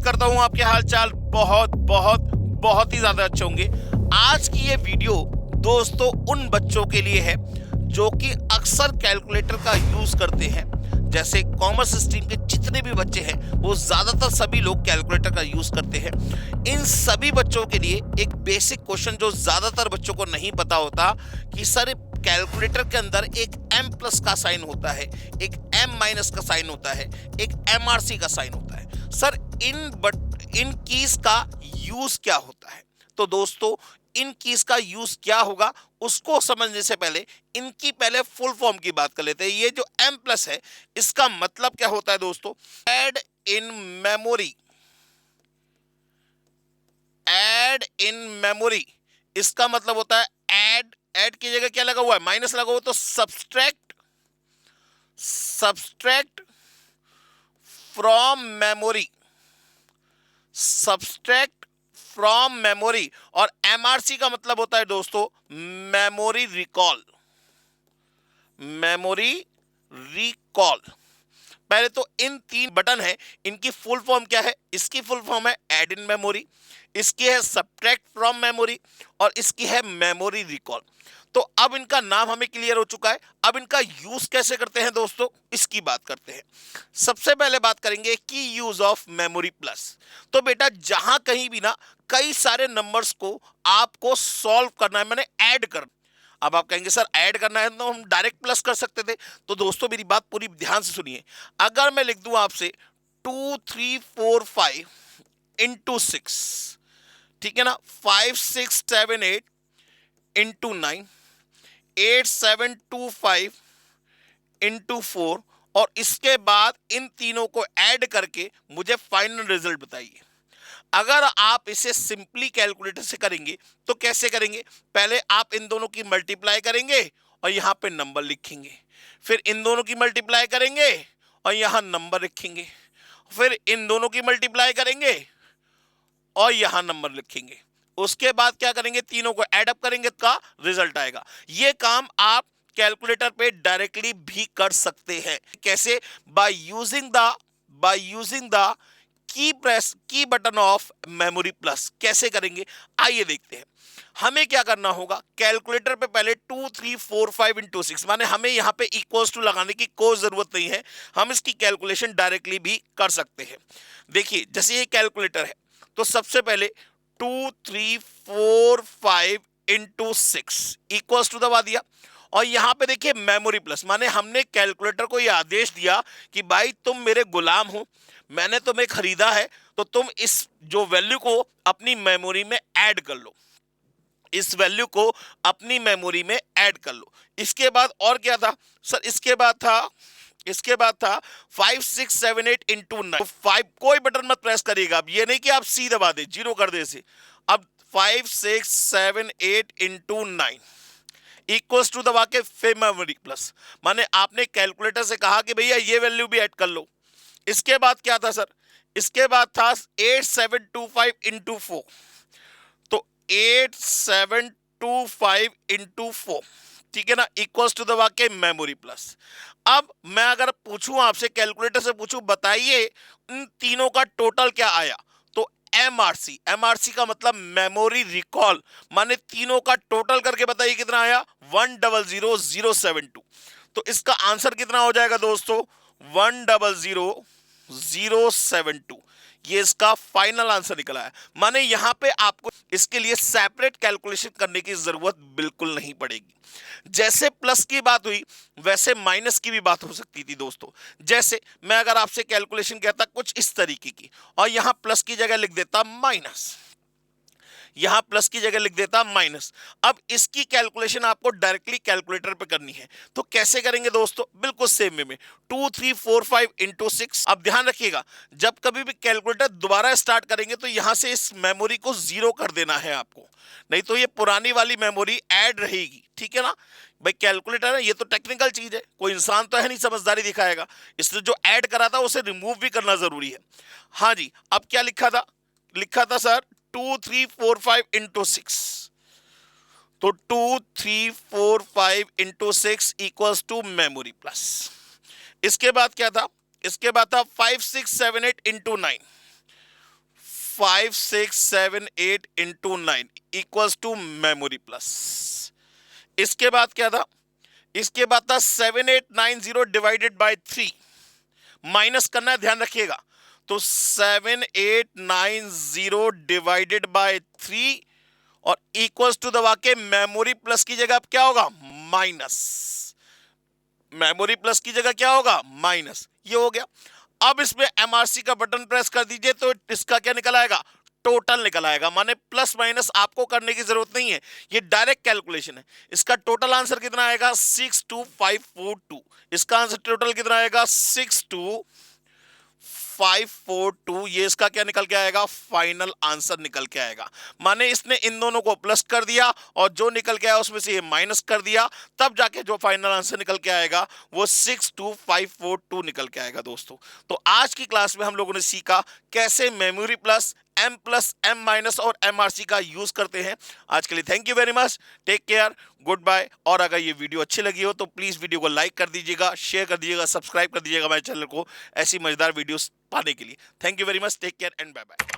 करता हूँ आपके हालचाल बहुत ही ज्यादा अच्छे होंगे। आज की ये वीडियो दोस्तों उन बच्चों के लिए है जो कि अक्सर कैलकुलेटर का यूज करते हैं। जैसे कॉमर्स स्ट्रीम के जितने भी बच्चे हैं वो ज्यादातर सभी लोग कैलकुलेटर का यूज करते हैं। इन सभी बच्चों के लिए एक बेसिक क्वेश्चन जो ज्यादातर बच्चों को नहीं पता होता कि सर कैलकुलेटर के अंदर एक m प्लस का साइन होता है, एक m माइनस का साइन होता है, एक mrc का साइन होता है। सर इन कीज का यूज क्या होता है? तो दोस्तों इन कीज का यूज क्या होगा उसको समझने से पहले इनकी पहले फुल फॉर्म की बात कर लेते हैं। ये जो m प्लस है इसका मतलब क्या होता है दोस्तों? Add in memory. Add in memory इसका मतलब होता है ऐड की जगह क्या लगा हुआ है? माइनस लगा हुआ, तो subtract from memory. Subtract from memory. और एमआरसी का मतलब होता है दोस्तों मेमोरी रिकॉल। Memory recall. पहले तो इन तीन बटन है, इनकी फुल फॉर्म क्या है? इसकी फुल फॉर्म है ऐड इन मेमोरी, इसकी है सब्ट्रैक्ट फ्रॉम मेमोरी और इसकी है मेमोरी रिकॉल। तो अब इनका नाम हमें क्लियर हो चुका है। अब इनका यूज कैसे करते हैं दोस्तों, इसकी बात करते हैं। सबसे पहले बात करेंगे की यूज ऑफ मेमोरी प्लस। तो बेटा जहां कहीं भी ना कई सारे नंबर्स को आपको सॉल्व करना है, मैंने ऐड कर। अब आप कहेंगे सर ऐड करना है तो हम डायरेक्ट प्लस कर सकते थे। तो दोस्तों मेरी बात पूरी ध्यान से सुनिए। अगर मैं लिख दूं आपसे 2 3 4 5 इंटू 6, ठीक है ना, 5 6 7 8 इंटू 9, 8 7 2 5 इंटू 4, और इसके बाद इन तीनों को ऐड करके मुझे फाइनल रिजल्ट बताइए। अगर आप इसे सिंपली कैलकुलेटर से करेंगे तो कैसे करेंगे? पहले आप इन दोनों की मल्टीप्लाई करेंगे और यहां पे नंबर लिखेंगे, फिर इन दोनों की मल्टीप्लाई करेंगे और यहां नंबर लिखेंगे, फिर इन दोनों की मल्टीप्लाई करेंगे और यहां नंबर लिखेंगे। उसके बाद क्या करेंगे? तीनों को ऐड अप करेंगे, का रिजल्ट आएगा। यह काम आप कैलकुलेटर पे डायरेक्टली भी कर सकते हैं। कैसे? By using the key button of memory plus. कैसे करेंगे आइए देखते हैं। हमें क्या करना होगा? कैलकुलेटर पे पहले 2 3 4 5 इंटू 6, माने हमें यहां पे इक्वल्स टू लगाने की कोई जरूरत नहीं है, हम इसकी कैलकुलेशन डायरेक्टली भी कर सकते हैं। देखिए जैसे ये कैलकुलेटर है तो सबसे पहले 2 3 4 5 इंटू 6 इक्वल्स टू दबा दिया, और यहां पे देखिए मेमोरी प्लस, माने हमने कैलकुलेटर को यह आदेश दिया कि भाई तुम मेरे गुलाम हो, मैंने तुम्हें खरीदा है, तो तुम इस जो वैल्यू को अपनी मेमोरी में ऐड कर लो, इस वैल्यू को अपनी मेमोरी में ऐड कर लो। इसके बाद और क्या था सर? इसके बाद था 5 6 7 8 इंटू 9। 5 कोई बटन मत प्रेस करिएगा, अब ये नहीं कि आप सी दबा दे, जीरो कर दे इसे। अब 5 6 7 8 इंटू 9 इक्वल्स टू दबा के फिर मेमोरी प्लस, माने आपने कैलकुलेटर से कहा कि भैया ये वैल्यू भी ऐड कर लो। इसके बाद क्या था सर? इसके बाद था 8 7 2 5 इंटू 4, तो 8 7 2 5 इंटू 4, ठीक है ना, इक्वल्स टू दबा के मेमोरी प्लस। अब मैं अगर पूछूं आपसे, कैलकुलेटर से पूछूं बताइए इन तीनों का टोटल क्या आया, तो एमआरसी का मतलब मेमोरी रिकॉल, माने तीनों का टोटल करके बताइए कितना आया? 100072। तो इसका आंसर कितना हो जाएगा दोस्तों? 100072। ये इसका फाइनल आंसर निकला है। माने यहां पे आपको इसके लिए सेपरेट कैलकुलेशन करने की जरूरत बिल्कुल नहीं पड़ेगी। जैसे प्लस की बात हुई वैसे माइनस की भी बात हो सकती थी दोस्तों। जैसे मैं अगर आपसे कैलकुलेशन कहता कुछ इस तरीके की और यहां प्लस की जगह लिख देता माइनस, यहां प्लस की जगह लिख देता माइनस। अब इसकी कैलकुलेशन आपको डायरेक्टली कैलकुलेटर पे करनी है, तो कैसे करेंगे दोस्तों? बिल्कुल सेम वे में 2 3 4 5 इंटू 6। अब ध्यान रखिएगा जब कभी भी कैलकुलेटर दोबारा स्टार्ट करेंगे तो यहां से इस मेमोरी को जीरो कर देना है आपको, नहीं तो ये पुरानी वाली मेमोरी ऐड रहेगी, ठीक है ना भाई। कैलकुलेटर है ये तो टेक्निकल चीज है, कोई इंसान तो है नहीं समझदारी दिखाएगा, इसने जो ऐड करा था उसे रिमूव भी करना जरूरी है। हाँ जी, अब क्या लिखा था सर 2 3 4 5 इंटू 6, तो 2 3 4 5 into 6 equals to memory plus. इसके बाद क्या था? इसके बाद था 5 6 7 8 into 9, 5 6 7 8 into 9 equals to memory plus. इसके बाद क्या था, इसके बाद था 7890 डिवाइडेड बाय 3, माइनस करना है, ध्यान रखिएगा। तो 7890 डिवाइडेड बाय 3 और इक्वल्स टू दबा के मेमोरी प्लस की जगह अब क्या होगा, माइनस। मेमोरी प्लस की जगह क्या होगा, माइनस। ये हो गया। अब इसमें एमआरसी का बटन प्रेस कर दीजिए तो इसका क्या निकल आएगा, टोटल निकल आएगा। माने प्लस माइनस आपको करने की जरूरत नहीं है, ये डायरेक्ट कैलकुलेशन है। इसका टोटल आंसर कितना आएगा, 62542। इसका आंसर टोटल कितना आएगा, 62542। ये इसका क्या निकल के आएगा, फाइनल आंसर निकल के आएगा। माने इसने इन दोनों को प्लस कर दिया और जो निकल के आया उसमें से ये माइनस कर दिया, तब जाके जो फाइनल आंसर निकल के आएगा वो 62542 निकल के आएगा दोस्तों। तो आज की क्लास में हम लोगों ने सीखा कैसे memory plus, M plus, M minus और एमआरसी का यूज करते हैं। आज के लिए thank you very much, take care, goodbye. और अगर ये वीडियो अच्छी लगी हो तो प्लीज वीडियो को लाइक कर दीजिएगा, शेयर कर दीजिएगा, सब्सक्राइब कर दीजिएगा मेरे चैनल को ऐसी मजेदार वीडियोस पाने के लिए। Thank you very much, take care and bye bye.